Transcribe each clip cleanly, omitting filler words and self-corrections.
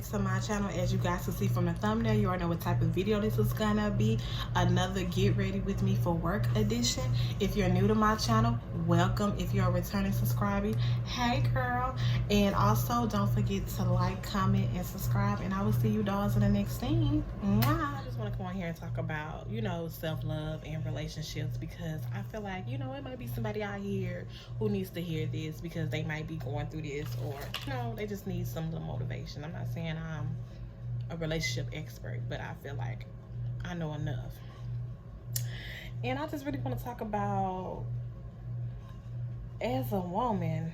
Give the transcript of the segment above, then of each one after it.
back to my channel. As you guys can see from the thumbnail, you already know what type of video this is gonna be. Another get ready with me for work edition. If you're new to my channel, welcome. If you're a returning subscriber, hey girl. And also don't forget to like, comment, and subscribe, and I will see you dolls in the next scene. Mwah. I just want to come on here and talk about, self-love and relationships, because I feel like, it might be somebody out here who needs to hear this because they might be going through this, or they just need some little motivation. I'm not saying I'm a relationship expert, but I feel like I know enough. And I just really want to talk about, as a woman,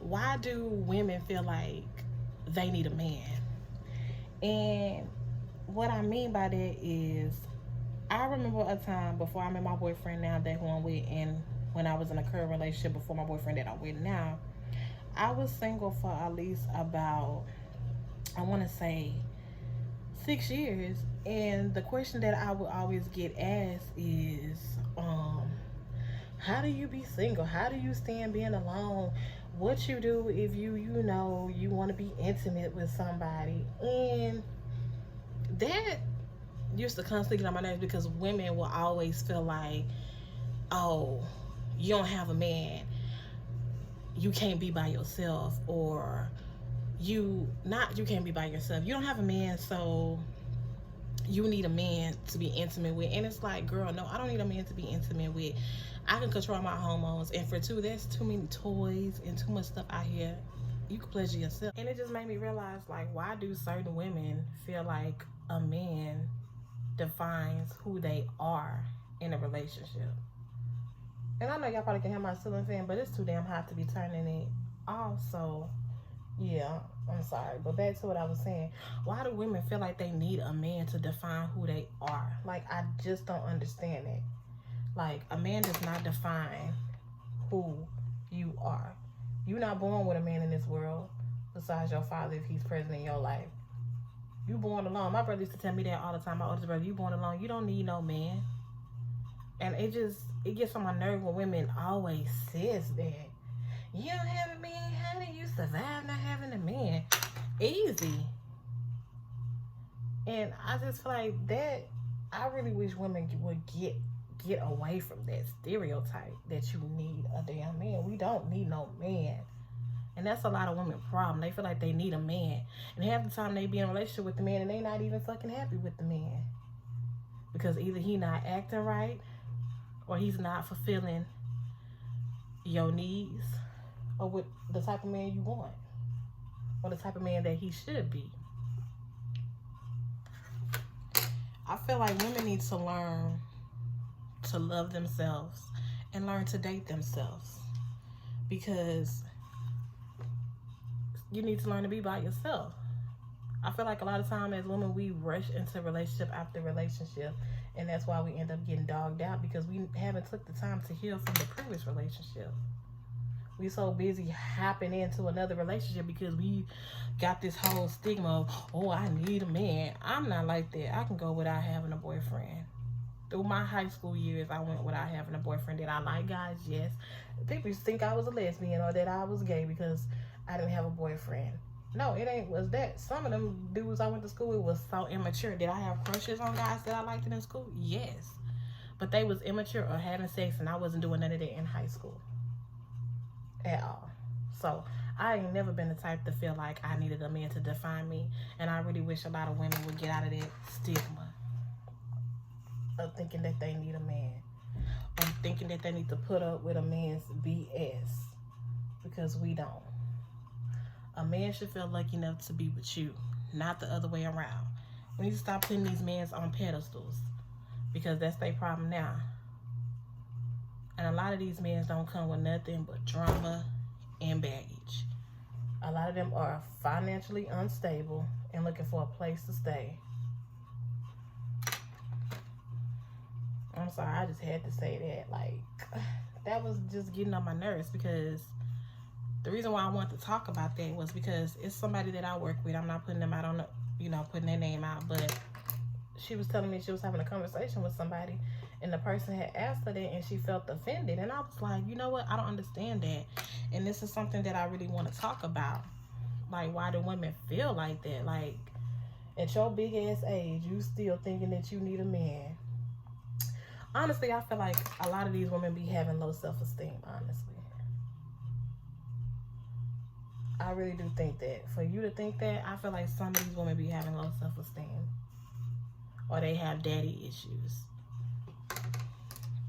why do women feel like they need a man? And what I mean by that is, I remember a time before I met my boyfriend now that who I'm with, and when I was in a current relationship before my boyfriend that I'm with now, I was single for at least about, I want to say, 6 years. And the question that I would always get asked is, how do you be single? How do you stand being alone? What you do if you want to be intimate with somebody? And that used to constantly get on my nerves, because women will always feel like, oh, you don't have a man, you can't be by yourself, or you can't be by yourself, you don't have a man, so you need a man to be intimate with. And it's like, girl, no, I don't need a man to be intimate with. I can control my hormones, and for two, there's too many toys and too much stuff out here. You can pleasure yourself. And it just made me realize, like, why do certain women feel like a man defines who they are in a relationship? And I know y'all probably can hear my ceiling fan, but it's too damn hot to be turning it off. So yeah, I'm sorry. But back to what I was saying. Why do women feel like they need a man to define who they are? Like, I just don't understand it. Like, a man does not define who you are. You're not born with a man in this world besides your father, if he's present in your life. You born alone. My brother used to tell me that all the time. My oldest brother, you born alone. You don't need no man. And it gets on my nerve when women always says that. You don't have a man? How do you survive not having a man? Easy. And I just feel like that, I really wish women would get away from that stereotype that you need a damn man. We don't need no man. And that's a lot of women's problem. They feel like they need a man. And half the time they be in a relationship with the man and they not even fucking happy with the man. Because either he not acting right, or he's not fulfilling your needs, or with the type of man you want, or the type of man that he should be. I feel like women need to learn to love themselves and learn to date themselves, because you need to learn to be by yourself. I feel like a lot of time as women, we rush into relationship after relationship, and that's why we end up getting dogged out, because we haven't took the time to heal from the previous relationship. We so busy hopping into another relationship because we got this whole stigma of, oh, I need a man. I'm not like that. I can go without having a boyfriend. Through my high school years, I went without having a boyfriend. Did I like guys? Yes. People used to think I was a lesbian or that I was gay because I didn't have a boyfriend. No, it ain't was that. Some of them dudes I went to school with was so immature. Did I have crushes on guys that I liked in school? Yes. But they was immature or having sex, and I wasn't doing none of that in high school at all. So I ain't never been the type to feel like I needed a man to define me. And I really wish a lot of women would get out of that stigma of thinking that they need a man, or thinking that they need to put up with a man's BS, because we don't. A man should feel lucky enough to be with you, not the other way around. We need to stop putting these men on pedestals, because that's their problem now. And a lot of these men don't come with nothing but drama and baggage. A lot of them are financially unstable and looking for a place to stay. I'm sorry, I just had to say that. Like, that was just getting on my nerves, because the reason why I wanted to talk about that was because it's somebody that I work with. I'm not putting them out on the, putting their name out, but she was telling me she was having a conversation with somebody, and the person had asked her that, and she felt offended. And I was like, you know what? I don't understand that. And this is something that I really want to talk about. Like, why do women feel like that? Like, at your big ass age, you still thinking that you need a man. Honestly, I feel like a lot of these women be having low self-esteem, honestly. I really do think that. For you to think that, I feel like some of these women be having low self-esteem. Or they have daddy issues.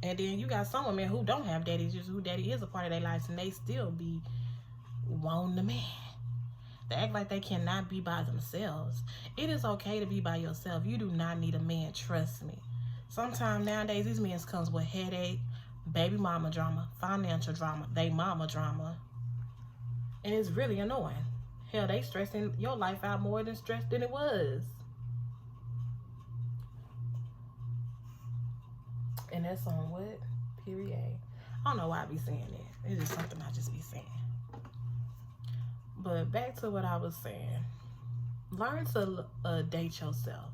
And then you got some women who don't have daddy issues, who daddy is a part of their lives, and they still be wanting a man. They act like they cannot be by themselves. It is okay to be by yourself. You do not need a man, trust me. Sometimes nowadays, these men comes with headache, baby mama drama, financial drama, they mama drama. And it's really annoying. Hell, they stressing your life out more than stressed than it was. And that's on what? Period. I don't know why I be saying that. It's just something I just be saying. But back to what I was saying. Learn to date yourself.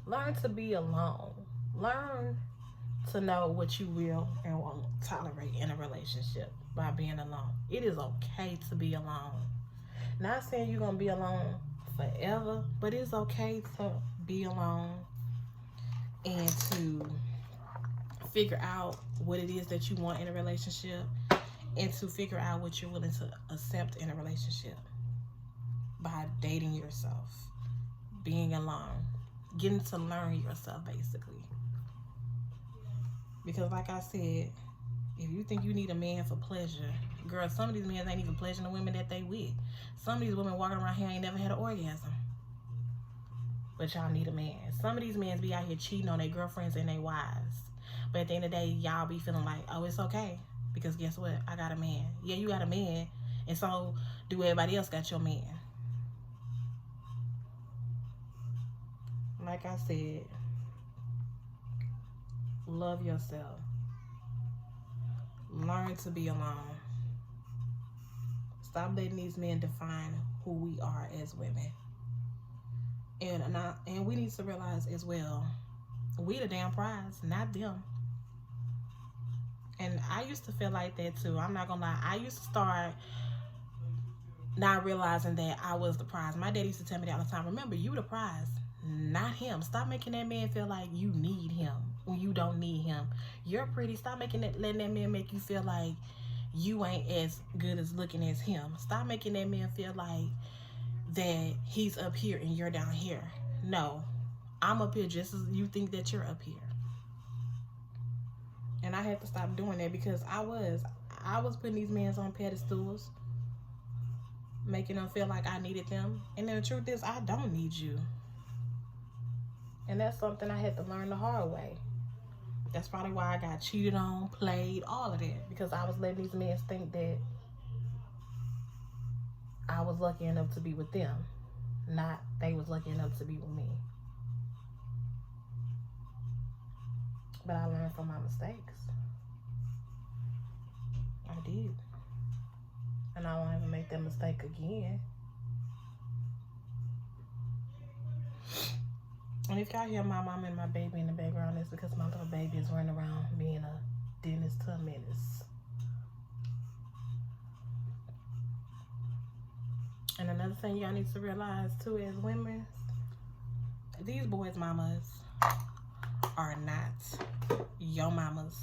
Learn to be alone. Learn to know what you will and won't tolerate in a relationship by being alone. It is okay to be alone. Not saying you're going to be alone forever, but it's okay to be alone and to figure out what it is that you want in a relationship and to figure out what you're willing to accept in a relationship by dating yourself, being alone, getting to learn yourself, basically. Because like I said, if you think you need a man for pleasure, girl, some of these men ain't even pleasuring the women that they with. Some of these women walking around here ain't never had an orgasm. But y'all need a man. Some of these men be out here cheating on their girlfriends and their wives. But at the end of the day, y'all be feeling like, oh, it's okay. Because guess what? I got a man. Yeah, you got a man. And so do everybody else got your man. Like I said, love yourself. Learn to be alone. Stop letting these men define who we are as women. And we need to realize as well, we the damn prize, not them. And I used to feel like that too. I'm not gonna lie. I used to start not realizing that I was the prize. My dad used to tell me that all the time. Remember, you the prize, not him. Stop making that man feel like you need him when you don't need him. You're pretty. Stop letting that man make you feel like you ain't as good as looking as him. Stop making that man feel like that he's up here and you're down here. No, I'm up here just as you think that you're up here. And I had to stop doing that because I was putting these men on pedestals, making them feel like I needed them. And then the truth is, I don't need you. And that's something I had to learn the hard way. That's probably why I got cheated on, played, all of that. Because I was letting these men think that I was lucky enough to be with them, not they was lucky enough to be with me. But I learned from my mistakes. I did. And I won't ever make that mistake again. And if y'all hear my mom and my baby in the background, it's because my little baby is running around being a dentist to a menace. And another thing y'all need to realize too as women, these boys' mamas are not your mamas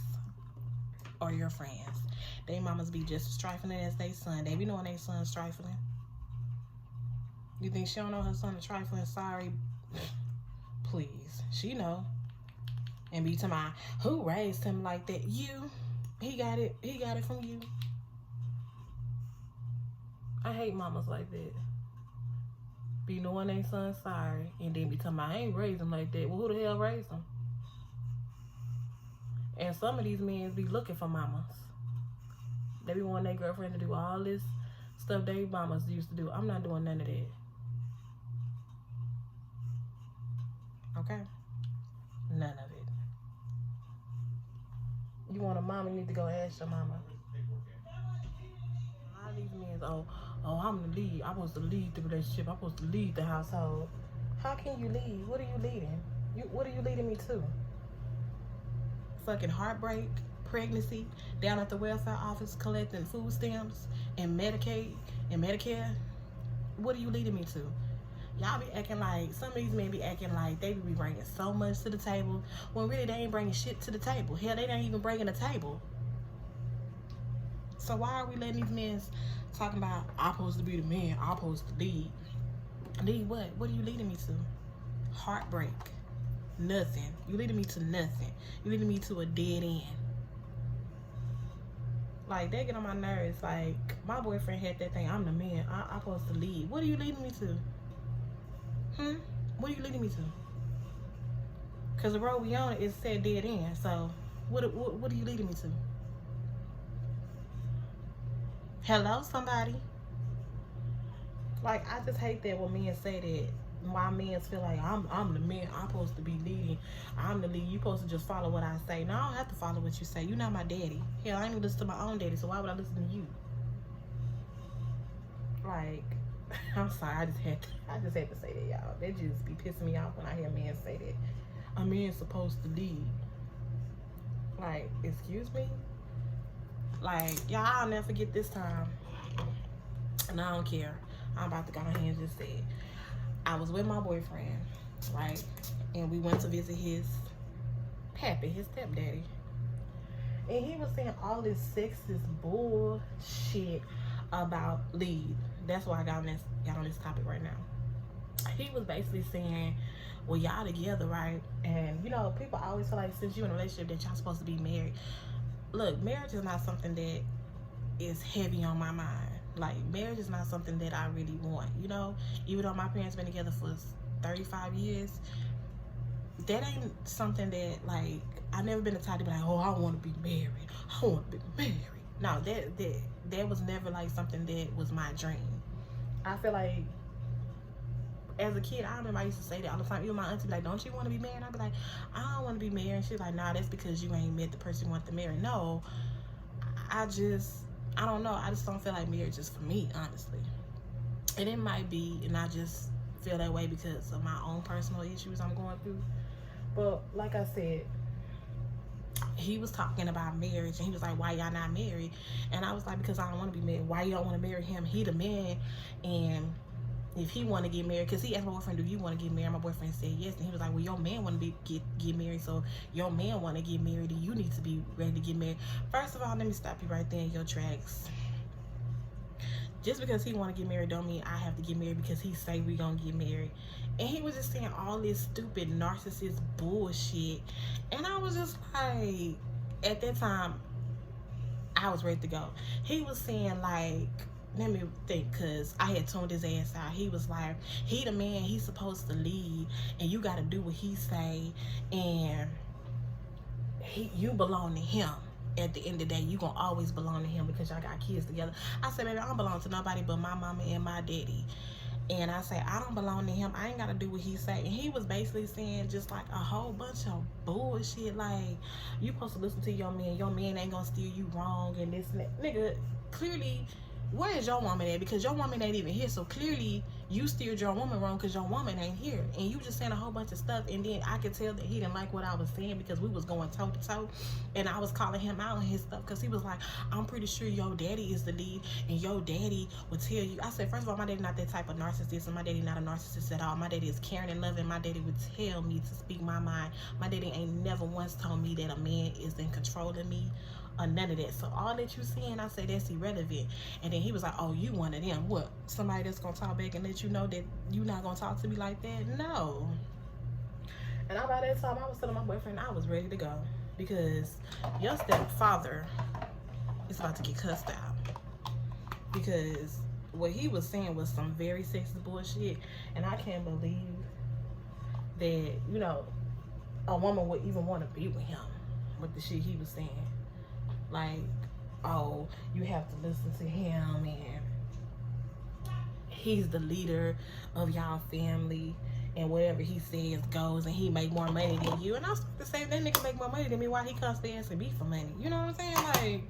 or your friends. They mamas be just as trifling as they son. They be knowing they son's trifling. You think she don't know her son is trifling? Sorry. Please. She know. And be to my, who raised him like that? You. He got it from you. I hate mamas like that. Be knowing they son sorry. And then be telling me, I ain't raised him like that. Well, who the hell raised him? And some of these men be looking for mamas. They be wanting their girlfriend to do all this stuff they mamas used to do. I'm not doing none of that. Okay? None of it. You want a mama, you need to go ask your mama. A lot of these men, oh, I'm the lead. I'm supposed to lead the relationship. I'm supposed to lead the household. How can you lead? What are you leading? What are you leading me to? Fucking heartbreak, pregnancy, down at the welfare office collecting food stamps and Medicaid and Medicare. what are you leading me to? Y'all be acting like, some of these men be acting like they be bringing so much to the table when really they ain't bringing shit to the table. Hell, they ain't even bringing a table. So why are we letting these men talking about, I'm supposed to be the man, I'm supposed to lead? Lead what? What are you leading me to? Heartbreak. Nothing. You leading me to nothing. You leading me to a dead end. Like, they get on my nerves. Like, my boyfriend had that thing, I'm the man, I'm supposed to lead. What are you leading me to? What are you leading me to? Because the road we on is said dead end. So what are you leading me to? Hello, somebody. Like, I just hate that when men say that. Why men feel like I'm the man, I'm supposed to be leading, I'm the lead, you supposed to just follow what I say. No, I don't have to follow what you say. You're not my daddy. Hell, I ain't even listen to my own daddy, so why would I listen to you? Like, I'm sorry, I just had to say that, y'all. That just be pissing me off when I hear men say that a man's supposed to lead. Like, excuse me? Like, y'all, I'll never forget this time. And I don't care. I'm about to go ahead and just say it. I was with my boyfriend, right? And we went to visit his pappy, his stepdaddy. And he was saying all this sexist bullshit about lead. That's why I got on this topic right now. He was basically saying, well, y'all together, right? And, you know, people always feel like since you're in a relationship that y'all supposed to be married. Look, marriage is not something that is heavy on my mind. Like, marriage is not something that I really want, you know? Even though my parents been together for 35 years, that ain't something that, like, I never been the type to be like, oh, I want to be married. I want to be married. No, that was never, like, something that was my dream. I feel like, as a kid, I remember I used to say that all the time. Even my auntie be like, don't you want to be married? I'd be like, I don't want to be married. And she's like, nah, that's because you ain't met the person you want to marry. No, I don't know. I just don't feel like marriage is for me, honestly. And it might be, and I just feel that way because of my own personal issues I'm going through. But like I said, he was talking about marriage, and he was like, why y'all not married? And I was like, because I don't want to be married. Why you don't want to marry him? He the man, and if he want to get married, because he asked my boyfriend, do you want to get married? My boyfriend said yes, and he was like, well, your man want to get married, so your man want to get married, and you need to be ready to get married. First of all, let me stop you right there in your tracks. Just because he want to get married don't mean I have to get married because he say we gonna get married. And he was just saying all this stupid narcissist bullshit, and I was just like, at that time I was ready to go. He was saying, like, let me think, because I had tuned his ass out. He was like, he the man, he's supposed to lead, and you got to do what he say, and you belong to him. At the end of the day, you gonna always belong to him because y'all got kids together. I said, baby, I don't belong to nobody but my mama and my daddy. And I say, I don't belong to him. I ain't gotta do what he say. And he was basically saying just like a whole bunch of bullshit. Like, you supposed to listen to your man. Your man ain't gonna steer you wrong and this and that. Nigga, clearly, where is your woman at? Because your woman ain't even here. So clearly, you steered your woman wrong because your woman ain't here. And you just saying a whole bunch of stuff. And then I could tell that he didn't like what I was saying because we was going toe to toe. And I was calling him out on his stuff because he was like, I'm pretty sure your daddy is the lead. And your daddy would tell you. I said, first of all, my daddy not that type of narcissist. And my daddy not a narcissist at all. My daddy is caring and loving. My daddy would tell me to speak my mind. My daddy ain't never once told me that a man is in control of me. Or none of that. So all that you seeing, I say that's irrelevant. And then he was like, oh, you one of them. What? Somebody that's gonna talk back and let you know that you not gonna talk to me like that? No. And by that time, I was telling my boyfriend I was ready to go because your stepfather is about to get cussed out because what he was saying was some very sexist bullshit, and I can't believe that, you know, a woman would even want to be with him with the shit he was saying. Like, oh, you have to listen to him, and he's the leader of y'all family, and whatever he says goes, and he make more money than you. And I was to say, that nigga make more money than me, why he comes to ask me for money? You know what I'm saying? Like,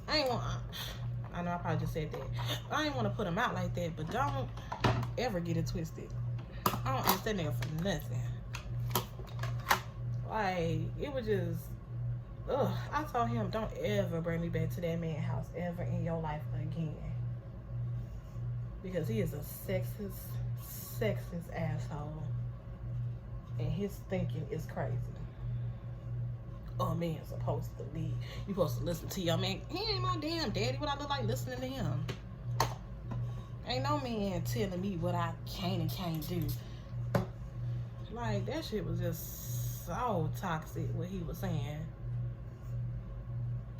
I know I probably just said that. I ain't want to put him out like that, but don't ever get it twisted. I don't ask that nigga for nothing. Like, it was just, ugh, I told him, don't ever bring me back to that man's house ever in your life again. because he is a sexist asshole, and his thinking is crazy. Oh, man, supposed to be. You supposed to listen to your man. He ain't my damn daddy. What I look like listening to him? Ain't no man telling me what I can and can't do. Like, that shit was just so toxic, what he was saying.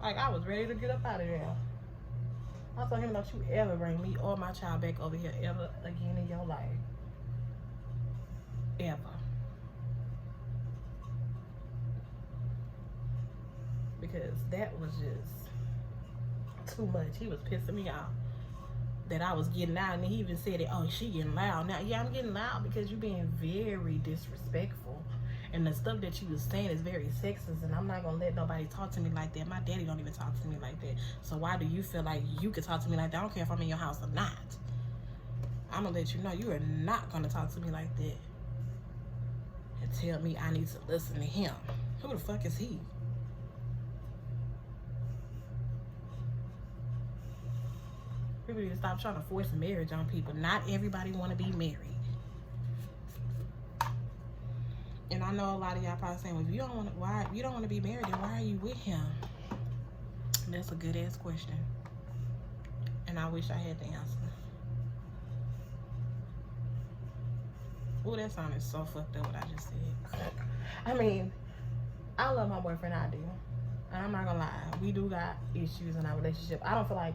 Like, I was ready to get up out of there. I told him, don't you ever bring me or my child back over here ever again in your life. Ever. Because that was just too much. He was pissing me off that I was getting out, and he even said it, oh, she getting loud. Now, yeah, I'm getting loud because you're being very disrespectful, and the stuff that you was saying is very sexist, and I'm not gonna let nobody talk to me like that. My daddy don't even talk to me like that, so why do you feel like you can talk to me like that? I don't care if I'm in your house or not. I'm gonna let you know you are not gonna talk to me like that and tell me I need to listen to him. Who the fuck is he? People need to stop trying to force marriage on people. Not everybody want to be married. And I know a lot of y'all probably saying, well, if you don't want to, why you don't want to be married, then why are you with him? And that's a good ass question. And I wish I had the answer. Oh, that sounded so fucked up what I just said. I mean, I love my boyfriend, I do. And I'm not gonna lie, we do got issues in our relationship. I don't feel like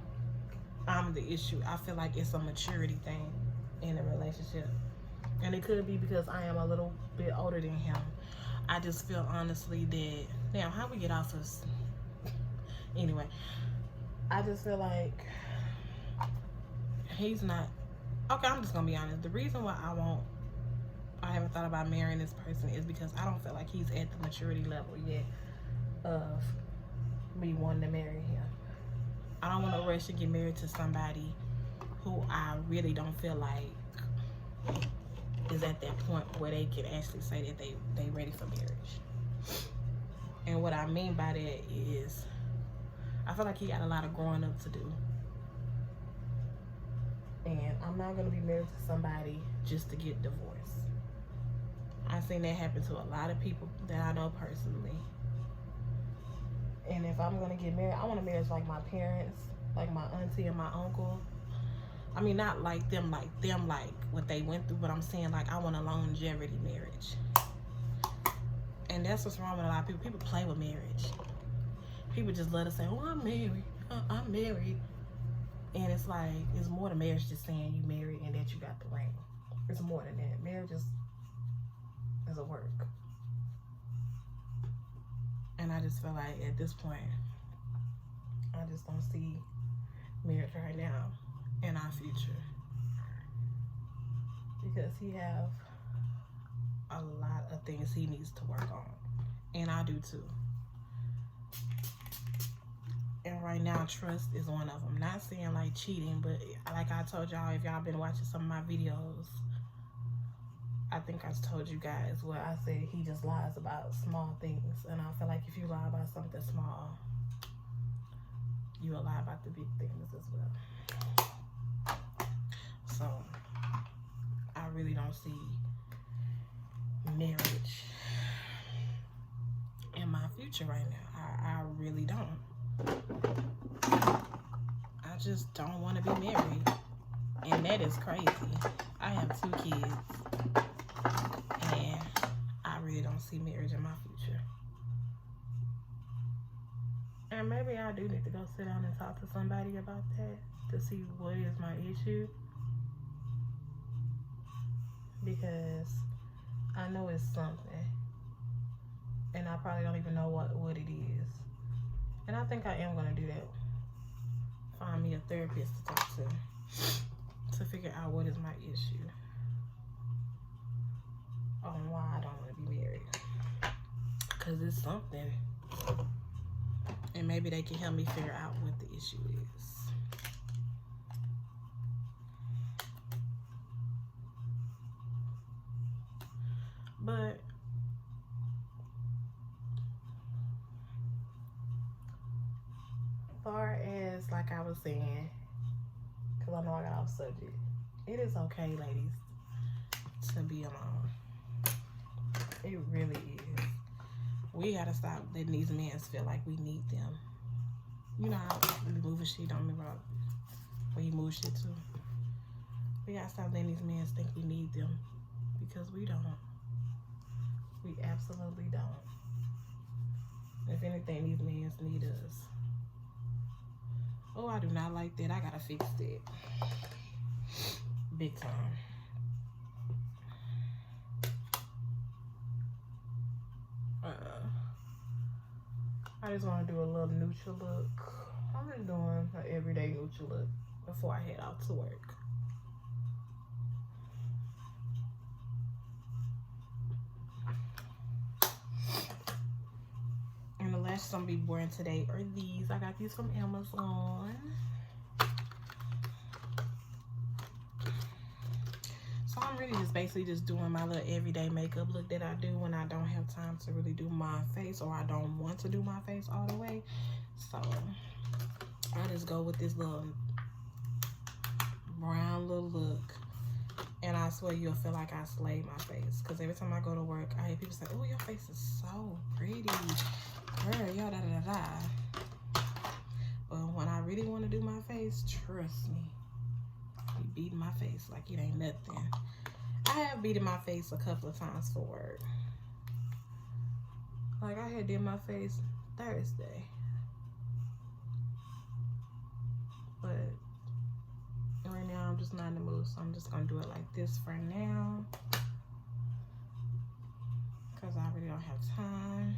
I'm the issue. I feel like it's a maturity thing in a relationship. And it could be because I am a little bit older than him. I just feel honestly that, now how we get off of, anyway, I just feel like he's not, okay, I'm just gonna be honest. The reason why I haven't thought about marrying this person is because I don't feel like he's at the maturity level yet of me wanting to marry him. I don't want to rush to get married to somebody who I really don't feel like is at that point where they can actually say that they ready for marriage. And what I mean by that is, I feel like he got a lot of growing up to do. And I'm not going to be married to somebody just to get divorced. I've seen that happen to a lot of people that I know personally. And if I'm gonna get married, I want a marriage like my parents, like my auntie and my uncle. I mean, not like them, like what they went through, but I'm saying like I want a longevity marriage. And that's what's wrong with a lot of people. People play with marriage. People just let us say, oh, I'm married. I'm married. And it's like, it's more than marriage just saying you married and that you got the ring. It's more than that. Marriage is a work. And I just feel like at this point, I just don't see marriage right now in our future. Because he have a lot of things he needs to work on. And I do too. And right now, trust is one of them. Not saying like cheating, but like I told y'all, if y'all been watching some of my videos, I think I told you guys where I said he just lies about small things. And I feel like if you lie about something small, you will lie about the big things as well. So, I really don't see marriage in my future right now. I really don't. I just don't want to be married. And that is crazy. I have 2 kids. And I really don't see marriage in my future. And maybe I do need to go sit down and talk to somebody about that to see what is my issue. Because I know it's something. And I probably don't even know what it is. And I think I am going to do that. Find me a therapist to talk to figure out what is my issue. On why I don't want to be married. Because it's something. And maybe they can help me figure out what the issue is. But far as like I was saying, because I know I got off subject, It is okay, ladies, to be alone. It really is. We gotta stop letting these men feel like we need them. You know how we moving shit, don't remember where you move shit to. We gotta stop letting these men think we need them, because we don't. We absolutely don't. If anything, these men need us. Oh, I do not like that. I gotta fix that. Big time. I just want to do a little neutral look. I'm just doing an everyday neutral look before I head out to work. And the lashes I'm gonna be wearing today are these. I got these from Amazon. So I'm really just basically just doing my little everyday makeup look that I do when I don't have time to really do my face, or I don't want to do my face all the way. So I just go with this little brown little look, and I swear you'll feel like I slayed my face. Because every time I go to work, I hear people say, oh, your face is so pretty. Girl, yo, da da da da. But when I really want to do my face, trust me, you beat my face like it ain't nothing. I have beaten my face a couple of times for work. Like I had did my face Thursday. But right now I'm just not in the mood, so I'm just gonna do it like this for now. Cause I really don't have time.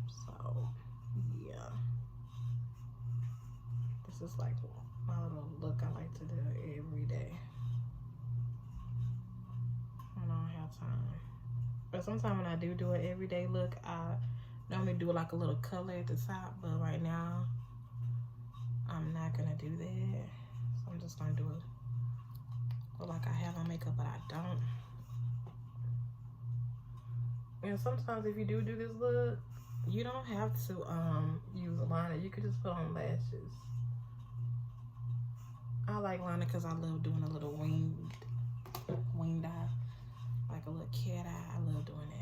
So yeah. This is like my little look I like to do every day. I don't have time. But sometimes when I do an everyday look, I normally do like a little color at the top, but right now I'm not gonna do that. So I'm just gonna do it look like I have on makeup, but I don't. And sometimes if you do this look, you don't have to use a liner. You could just put on lashes. I like liner because I love doing a little winged eye, like a little cat eye. I love doing that.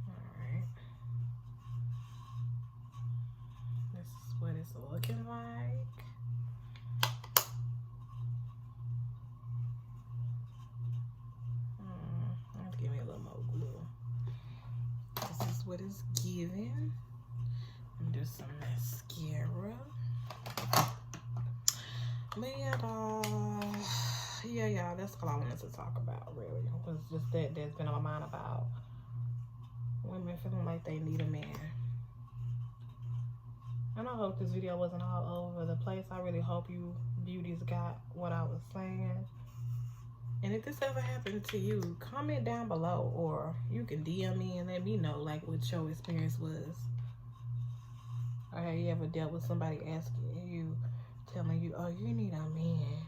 Alright. This is what it's looking like. I have to give me a little more glue. This is what it's giving. I'm do some mascara. But yeah, y'all, that's all I wanted to talk about, really. It was just that that's been on my mind about women feeling like they need a man. And I hope this video wasn't all over the place. I really hope you beauties got what I was saying. And if this ever happened to you, comment down below, or you can DM me and let me know like what your experience was. Or have you ever dealt with somebody asking you, telling you, oh, you need a man?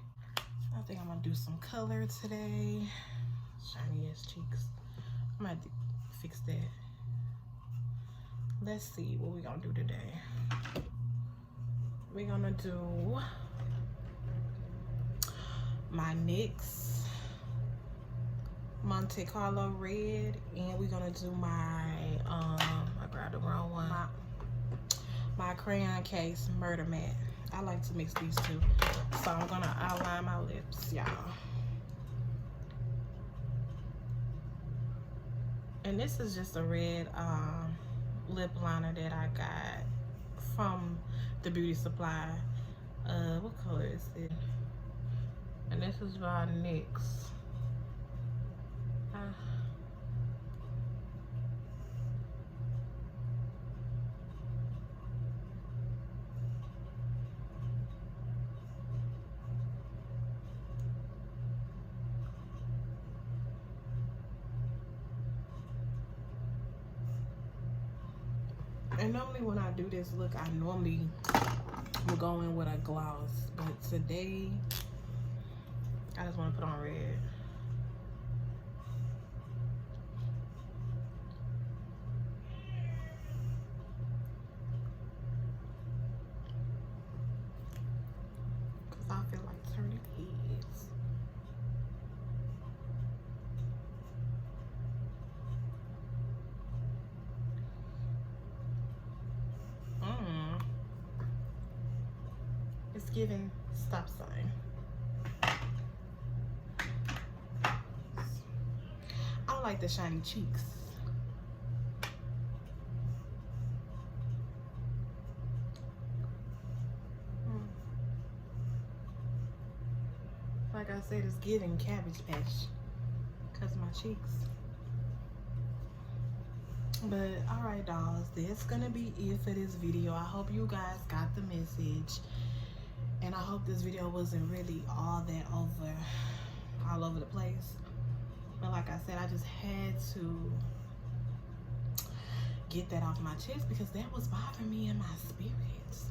I think I'm gonna do some color today. Shiny ass cheeks. I'm gonna fix that. Let's see what we're gonna do today. We're gonna do my NYX Monte Carlo red, and we're gonna do my I grabbed the wrong one. My crayon case murder matte. I like to mix these two, so I'm gonna outline my lips, y'all. And this is just a red lip liner that I got from the beauty supply. What color is it? And this is by NYX. And normally when I do this look, I normally will go in with a gloss, but today I just want to put on red. It's giving stop sign. I don't like the shiny cheeks. Like I said, it's giving Cabbage Patch because of my cheeks. But alright, dolls, that's gonna be it for this video. I hope you guys got the message, and I hope this video wasn't really all over the place. But like I said, I just had to get that off my chest because that was bothering me in my spirits.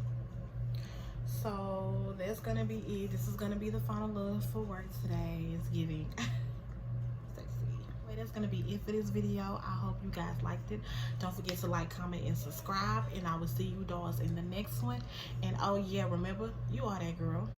So that's gonna be it. This is gonna be the final look for work today. It's giving sexy. Well, that's gonna be it for this video. I hope you guys liked it. Don't forget to like, comment, and subscribe, and I will see you dolls in the next one. And oh yeah, remember, you are that girl.